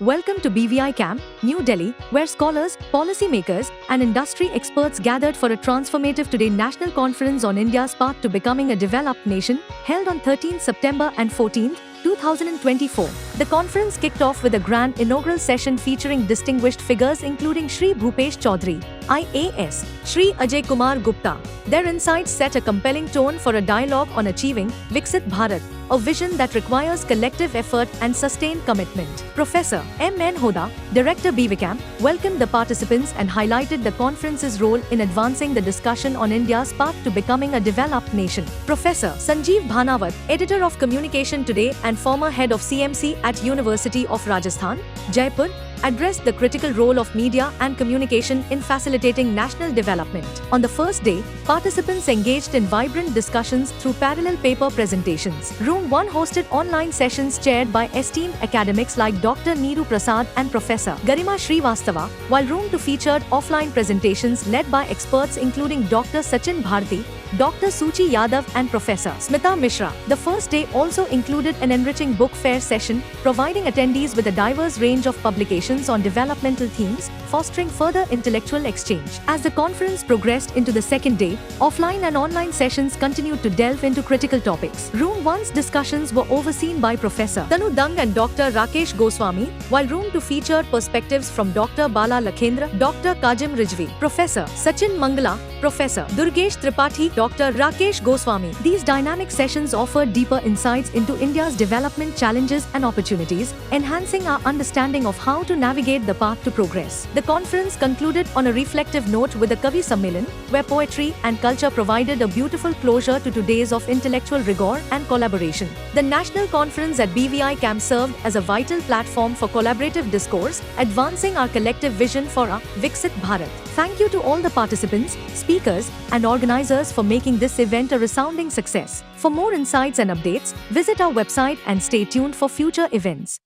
Welcome to BVI Camp, New Delhi, where scholars, policymakers, and industry experts gathered for a transformative Today National Conference on India's path to becoming a developed nation, held on 13 September and 14, 2024. The conference kicked off with a grand inaugural session featuring distinguished figures including Shri Bhupesh Chaudhary, IAS, Shri Ajay Kumar Gupta. Their insights set a compelling tone for a dialogue on achieving Viksit Bharat, a vision that requires collective effort and sustained commitment. Professor M.N. Hoda, Director BVCAM, welcomed the participants and highlighted the conference's role in advancing the discussion on India's path to becoming a developed nation. Professor Sanjeev Bhanawat, Editor of Communication Today and former head of CMC at University of Rajasthan, Jaipur, addressed the critical role of media and communication in facilitating national development. On the first day, participants engaged in vibrant discussions through parallel paper presentations. Room 1 hosted online sessions chaired by esteemed academics like Dr. Neeru Prasad and Professor Garima Srivastava, while Room 2 featured offline presentations led by experts including Dr. Sachin Bharti, Dr. Suchi Yadav and Professor Smita Mishra. The first day also included an enriching book fair session, providing attendees with a diverse range of publications on developmental themes, fostering further intellectual exchange. As the conference progressed into the second day, offline and online sessions continued to delve into critical topics. Room 1's discussions were overseen by Professor Tanu Dung and Dr. Rakesh Goswami, while Room 2 featured perspectives from Dr. Bala Lakhendra, Dr. Kajim Rijvi, Professor Sachin Mangala, Professor Durgesh Tripathi, Dr. Rakesh Goswami. These dynamic sessions offered deeper insights into India's development challenges and opportunities, enhancing our understanding of how to navigate the path to progress. The conference concluded on a reflective note with a Kavi Sammelan, where poetry and culture provided a beautiful closure to 2 days of intellectual rigor and collaboration. The National Conference at BVI Camp served as a vital platform for collaborative discourse, advancing our collective vision for a Viksit Bharat. Thank you to all the participants, speakers, and organizers for making this event a resounding success. For more insights and updates, visit our website and stay tuned for future events.